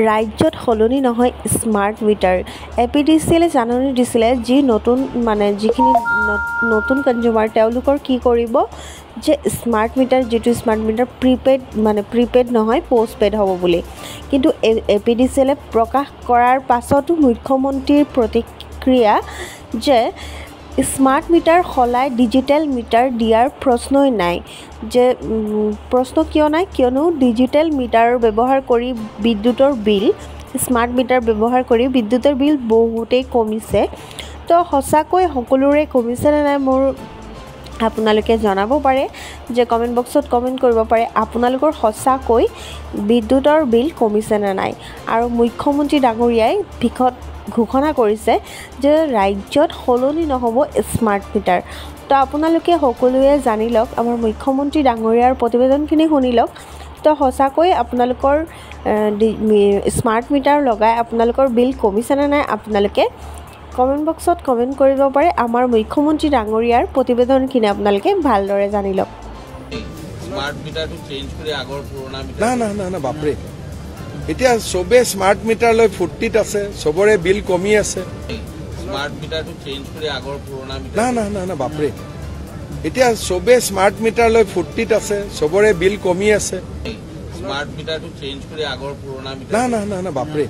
ৰাজ্যত সলনি নহয় স্মাৰ্ট মিটাৰ। এপিডিচিএলে জাননী দিছিলে যি যিখিনি নতুন কনজিউমাৰ তেওঁলোকৰ কি কৰিব যে স্মাৰ্ট মিটাৰ প্ৰিপেড নহয় পোষ্টপেড হ'ব বুলি। কিন্তু এপিডিচিএলে প্ৰকাশ কৰাৰ পাছতো মুখ্যমন্ত্ৰীৰ প্ৰতিক্ৰিয়া যে স্মাৰ্ট মিটাৰ সলাই ডিজিটেল মিটাৰ দিয়াৰ প্ৰশ্নই নাই। প্ৰশ্ন কিয় নাই? কিয়নো ডিজিটেল মিটাৰ ব্যৱহাৰ কৰি স্মাৰ্ট মিটাৰ ব্যৱহাৰ কৰি বিদ্যুতৰ বিল বহুতেই কমিছে। তো সঁচাকৈ সকলোৰে কমিছেনে নাই মোৰ আপোনালোকে জনাব পাৰে যে কমেণ্ট বক্সত কমেণ্ট কৰিব পাৰে আপোনালোকৰ সঁচাকৈ বিদ্যুতৰ বিল কমিছেনে নাই। আৰু মুখ্যমন্ত্ৰী ডাঙৰীয়াই ঘোষণা কৰিছে যে ৰাজ্যত সলনি নহ'ব স্মাৰ্ট মিটাৰ। তো আপোনালোকে সকলোৱে জানি লওক, আমাৰ মুখ্যমন্ত্ৰী ডাঙৰীয়াৰ প্ৰতিবেদনখিনি শুনি লওক। তো সঁচাকৈ আপোনালোকৰ স্মাৰ্ট মিটাৰ লগাই আপোনালোকৰ বিল কমিছেনে নাই আপোনালোকে কমেণ্ট বক্সত কমেণ্ট কৰিব পাৰে। আমাৰ মুখ্যমন্ত্ৰী ডাঙৰীয়াৰ প্ৰতিবেদনখিনি আপোনালোকে ভালদৰে জানি লওক। স্মাৰ্ট মিটাৰটো চেঞ্জ কৰি আগৰ পুৰণা মিটাৰ না বাপৰে, এতিয়া চবে স্মাৰ্ট মিটাৰ লৈ ফূৰ্তিত আছে, চবৰে বিল কমি আছে। স্মাৰ্ট মিটাৰটো চেঞ্জ কৰি আগৰ পুৰণা মিটাৰ না বাপৰে, এতিয়া চবে স্মাৰ্ট মিটাৰ লৈ ফূৰ্তিত আছে, চবৰে বিল কমি আছে। স্মাৰ্ট মিটাৰটো চেঞ্জ কৰি আগৰ পুৰণা মিটাৰ না বাপৰে,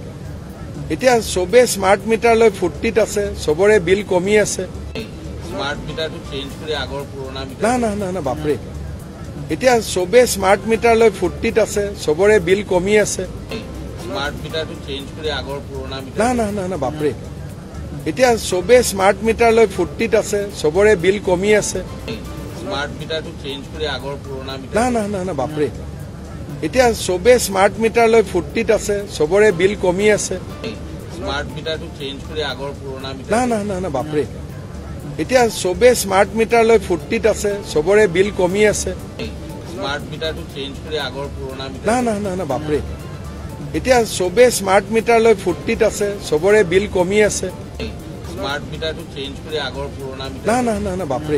এতিয়া চবে স্মাৰ্ট মিটাৰ লৈ ফূৰ্তিত আছে, চবৰে বিল কমি আছে। স্মাৰ্ট মিটাৰটো চেঞ্জ কৰি আগৰ পুৰণা মিটাৰ না বাপৰে, এতিয়া চবে স্মাৰ্ট মিটাৰ লৈ ফূৰ্তিত আছে, চবৰে বিল কমি আছে। স্মাৰ্ট মিটাৰটো চেঞ্জ কৰি আগৰ পুৰণা মিটাৰ না বাপৰে, এতিয়া চবে স্মাৰ্ট মিটাৰ লৈ ফূৰ্তিত আছে, চবৰে বিল কমি আছে। স্মাৰ্ট মিটাৰটো চেঞ্জ কৰি আগৰ পুৰণা মিটাৰ না বাপৰে, এতিয়া চবে স্মাৰ্ট মিটাৰ লৈ ফূৰ্তিত আছে, চবৰে বিল কমি আছে। স্মাৰ্ট মিটাৰটো চেঞ্জ কৰি আগৰ পুৰণা মিটাৰ না বাপৰে, এতিয়া চবে স্মাৰ্ট মিটাৰ লৈ ফূৰ্তিত আছে, চবৰে বিল কমি আছে। স্মাৰ্ট মিটাৰটো চেঞ্জ কৰি আগৰ পুৰণা মিটাৰ না বাপৰে, এতিয়া চবে স্মাৰ্ট মিটাৰ লৈ ফূৰ্তিত আছে, চবৰে বিল কমি আছে। স্মাৰ্ট মিটাৰটো চেঞ্জ কৰি আগৰ পুৰণা মিটাৰ না বাপৰে,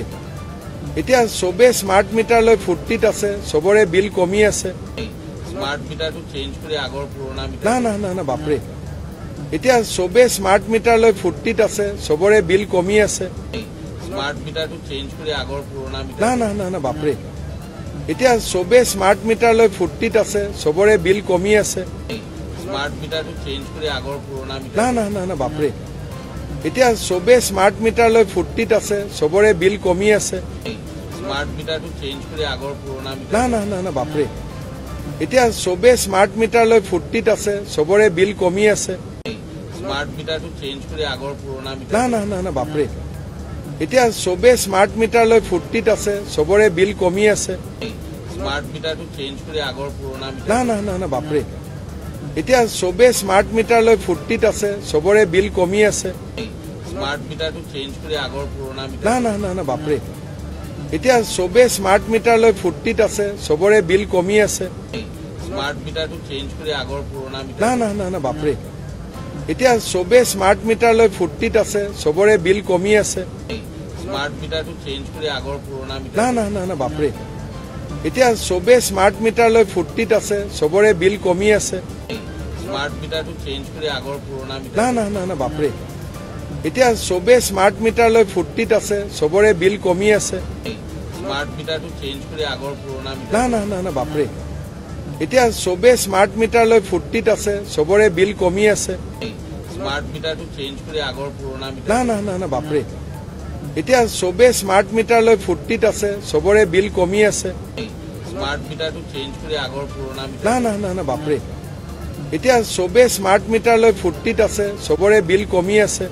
এতিয়া চবে স্মাৰ্ট মিটাৰ লৈ ফূৰ্তিত আছে, চবৰে বিল কমি আছে। স্মাৰ্ট মিটাৰটো চেঞ্জ কৰি আগৰ পুৰণা মিটাৰ না বাপৰে, এতিয়া চবে স্মাৰ্ট মিটাৰ লৈ ফূৰ্তিত আছে, চবৰে বিল কমি আছে। স্মাৰ্ট মিটাৰটো চেঞ্জ কৰি আগৰ পুৰণা মিটাৰ না বাপৰে, এতিয়া চবে স্মাৰ্ট মিটাৰ লৈ ফূৰ্তিত আছে, চবৰে বিল কমি আছে। স্মাৰ্ট মিটাৰটো চেঞ্জ কৰি আগৰ পুৰণা মিটাৰ না বাপৰে, এতিয়া চবে স্মাৰ্ট মিটাৰ লৈ ফূৰ্তিত আছে, চবৰে বিল কমি আছে। স্মাৰ্ট মিটাৰটো চেঞ্জ কৰি আগৰ পুৰণা মিটাৰ না বাপৰে, এতিয়া চবে স্মাৰ্ট মিটাৰ লৈ ফূৰ্তিত আছে, চবৰে বিল কমি আছে। স্মাৰ্ট মিটাৰটো চেঞ্জ কৰি আগৰ পুৰণা মিটাৰ না বাপৰে, এতিয়া চবে স্মাৰ্ট মিটাৰ লৈ ফূৰ্তিত আছে, চবৰে বিল কমি আছে। স্মাৰ্ট মিটাৰটো চেঞ্জ কৰি আগৰ পুৰণা মিটাৰ না বাপৰে, এতিয়া চবে স্মাৰ্ট মিটাৰ লৈ ফূৰ্তিত আছে, চবৰে বিল কমি আছে। স্মাৰ্ট মিটাৰটো চেঞ্জ কৰি আগৰ পুৰণা মিটাৰ না বাপৰে, এতিয়া চবে স্মাৰ্ট মিটাৰ লৈ ফূৰ্তিত আছে, চবৰে বিল কমি আছে। স্মাৰ্ট মিটাৰটো চেঞ্জ কৰি আগৰ পুৰণা মিটাৰ না বাপৰে, এতিয়া চবে স্মাৰ্ট মিটাৰ লৈ ফূৰ্তিত আছে, চবৰে বিল কমি আছে। স্মাৰ্ট মিটাৰটো চেঞ্জ কৰি আগৰ পুৰণা মিটাৰ না বাপৰে, এতিয়া চবে স্মাৰ্ট মিটাৰ লৈ ফূৰ্তিত আছে, চবৰে বিল কমি আছে। স্মাৰ্ট মিটাৰটো চেঞ্জ কৰি আগৰ পুৰণা মিটাৰ না বাপৰে, এতিয়া চবে স্মাৰ্ট মিটাৰ লৈ ফূৰ্তিত আছে, চবৰে বিল কমি আছে। স্মাৰ্ট মিটাৰটো চেঞ্জ কৰি আগৰ পুৰণা মিটাৰ না বাপৰে, এতিয়া চবে স্মাৰ্ট মিটাৰ লৈ ফূৰ্তিত আছে, চবৰে বিল কমি আছে। স্মাৰ্ট মিটাৰটো চেঞ্জ কৰি আগৰ পুৰণা মিটাৰ না বাপৰে, এতিয়া চবে স্মাৰ্ট মিটাৰ লৈ ফূৰ্তিত আছে, চবৰে বিল কমি আছে। স্মাৰ্ট মিটাৰটো চেঞ্জ কৰি আগৰ পুৰণা মিটাৰ না বাপৰে, এতিয়া চবে স্মাৰ্ট মিটাৰ লৈ ফূৰ্তিত আছে, চবৰে বিল কমি আছে।